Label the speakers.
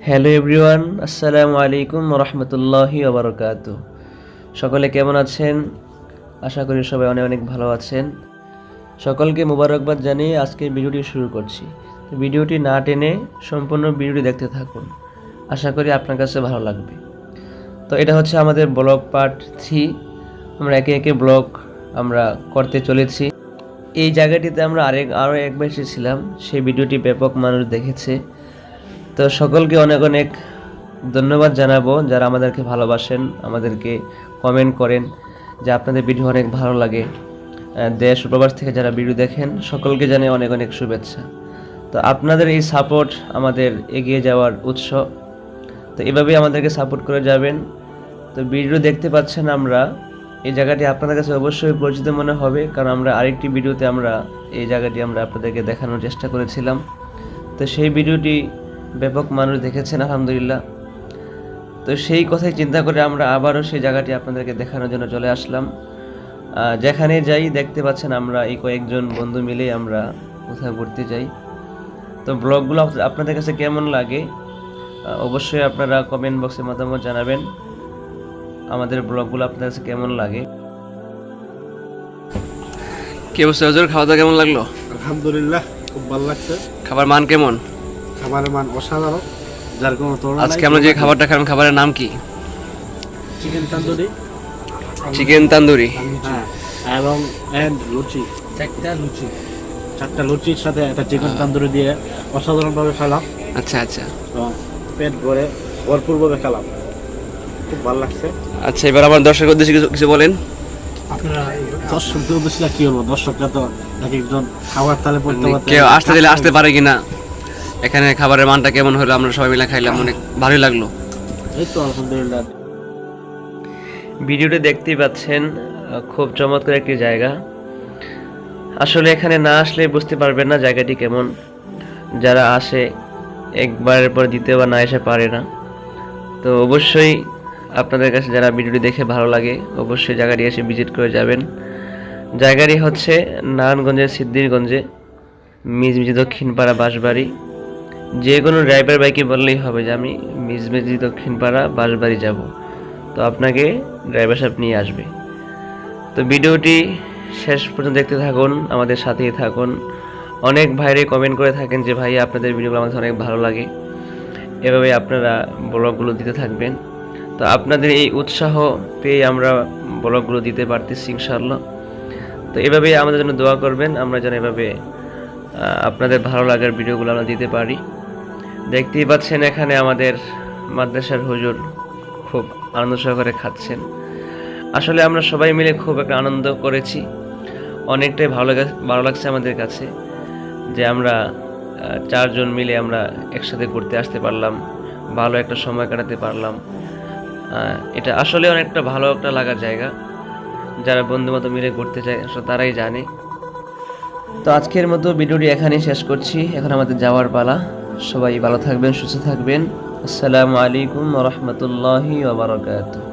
Speaker 1: Hello everyone, আসসালামু আলাইকুম রহমতুল্লাহি ওবরাকাতু। সকলে কেমন আছেন? আশা করি সবাই অনেক অনেক ভালো আছেন। সকলকে মোবারকবাদ জানিয়ে আজকের ভিডিওটি শুরু করছি। ভিডিওটি না টেনে সম্পূর্ণ ভিডিওটি দেখতে থাকুন, আশা করি আপনার কাছে ভালো লাগবে। তো এটা হচ্ছে আমাদের ব্লগ পার্ট 3। আমরা একে একে ব্লগ আমরা করতে চলেছি। এই জায়গাটিতে আমরা আরও একবার এসেছিলাম, সেই ভিডিওটি ব্যাপক মানুষ দেখেছে। তো সকলকে অনেক অনেক ধন্যবাদ জানাবো যারা আমাদেরকে ভালোবাসেন, আমাদেরকে কমেন্ট করেন যে আপনাদের ভিডিও অনেক ভালো লাগে। দেশ প্রবাস থেকে যারা ভিডিও দেখেন সকলকে জানাই অনেক অনেক শুভেচ্ছা। তো আপনাদের এই সাপোর্ট আমাদের এগিয়ে যাওয়ার উৎস। তো এভাবেই আমাদেরকে সাপোর্ট করে যাবেন। তো ভিডিও দেখতে পাচ্ছেন আমরা, এই জায়গাটি আপনাদের কাছে অবশ্যই পরিচিত মনে হবে, কারণ আমরা আরেকটি ভিডিওতে আমরা এই জায়গাটি আমরা আপনাদেরকে দেখানোর চেষ্টা করেছিলাম। তো সেই ভিডিওটি ব্যাপক মানুষ দেখেছেন আলহামদুলিল্লাহ। তো সেই কথাই চিন্তা করে আমরা আবারও সেই জায়গাটি আপনাদেরকে দেখানোর জন্য চলে আসলাম। যেখানে যাই দেখতে পাচ্ছেন আমরা এই কয়েকজন বন্ধু মিলেই আমরা কোথাও ঘুরতে যাই। তো ব্লগগুলো আপনাদের কাছে কেমন লাগে অবশ্যই আপনারা কমেন্ট বক্সে মতামত জানাবেন। আমাদের ব্লগগুলো আপনাদের কাছে কেমন লাগে।
Speaker 2: কি অবস্থা হুজুর, খাওয়া দাওয়া কেমন লাগলো?
Speaker 3: আলহামদুলিল্লাহ, খুব ভালো লাগছে।
Speaker 2: খাবার মান কেমন?
Speaker 3: খাবারের মান অসাধারণ, যার কোনো তুলনা নাই।
Speaker 2: আজকে আমরা যে খাবারটা খাবেন, খাবারের নাম কি?
Speaker 3: চিকেন তান্দুরি,
Speaker 2: চিকেন তান্দুরি
Speaker 3: হ্যাঁ, এবং লুচি, চারটা লুচির সাথে একটা চিকেন তান্দুরি দিয়ে অসাধারণভাবে খেলাম।
Speaker 2: আচ্ছা আচ্ছা
Speaker 3: এবং পেট ভরে ভরপুরভাবে খেলাম, খুব ভালো লাগছে।
Speaker 2: আচ্ছা, এবার আমার দর্শকের উদ্দেশ্যে কিছু কিছু বলেন।
Speaker 3: আপনারা দর্শকদের উদ্দেশ্যে কি বলবো? দর্শকরা তো এক একজন খাবার তালে পড়তে পারতে
Speaker 2: কেউ আসতে দিলে আসতে পারে কিনা, এখানে খাবারের মানটা কেমন হলো, আমরা সবাই মিলে খাইলাম, অনেক ভালোই লাগলো।
Speaker 3: এই তো আলহামদুলিল্লাহ।
Speaker 1: ভিডিওটি দেখতেই পাচ্ছেন, খুব চমৎকার একটি জায়গা। আসলে এখানে না আসলে বুঝতে পারবেন না জায়গাটি কেমন। যারা আসে একবারের পর দ্বিতীয়বার না এসে পারে না। তো অবশ্যই আপনাদের কাছে যারা ভিডিওটি দেখে ভালো লাগে অবশ্যই জায়গাটি এসে ভিজিট করে যাবেন। জায়গাটি হচ্ছে নারায়ণগঞ্জের সিদ্ধিরগঞ্জে, মিজমিজি দক্ষিণপাড়া বাঁশবাড়ি। যে কোনো ড্রাইভার বাইকে বললেই হবে যে আমি মিজমিজি দক্ষিণপাড়া বাঁশবাড়ি যাব, তো আপনাকে ড্রাইভার সাহেব নিয়ে আসবে। তো ভিডিওটি শেষ পর্যন্ত দেখতে থাকুন, আমাদের সাথেই থাকুন। অনেক ভাইরে কমেন্ট করে থাকেন যে ভাই আপনাদের ভিডিওগুলো আমাদের অনেক ভালো লাগে, এভাবে আপনারা ব্লগগুলো দিতে থাকবেন। তো আপনাদের এই উৎসাহ পেয়ে আমরা ব্লগগুলো দিতে পারতেছি ইনশাআল্লাহ। তো এভাবেই আমাদের জন্য দোয়া করবেন, আমরা যেন এভাবে আপনাদের ভালো লাগার ভিডিওগুলো আমরা দিতে পারি। দেখতেই পাচ্ছেন এখানে আমাদের মাদ্রাসার হুজুর খুব আনন্দ সহকারে খাচ্ছেন। আসলে আমরা সবাই মিলে খুব একটা আনন্দ করেছি, অনেকটাই ভালো লাগছে আমাদের কাছে যে আমরা 4 জন মিলে আমরা একসাথে ঘুরতে আসতে পারলাম, ভালো একটা সময় কাটাতে পারলাম। এটা আসলে অনেকটা ভালো একটা লাগার জায়গা। যারা বন্ধু মতো মিলে ঘুরতে যায় আসলে তারাই জানে। তো আজকের মতো ভিডিওটি এখানেই শেষ করছি, এখন আমাদের যাওয়ার পালা। সবাই ভালো থাকবেন, সুস্থ থাকবেন। আসসালামু আলাইকুম ওয়া রাহমাতুল্লাহি ওয়া বারাকাতুহু।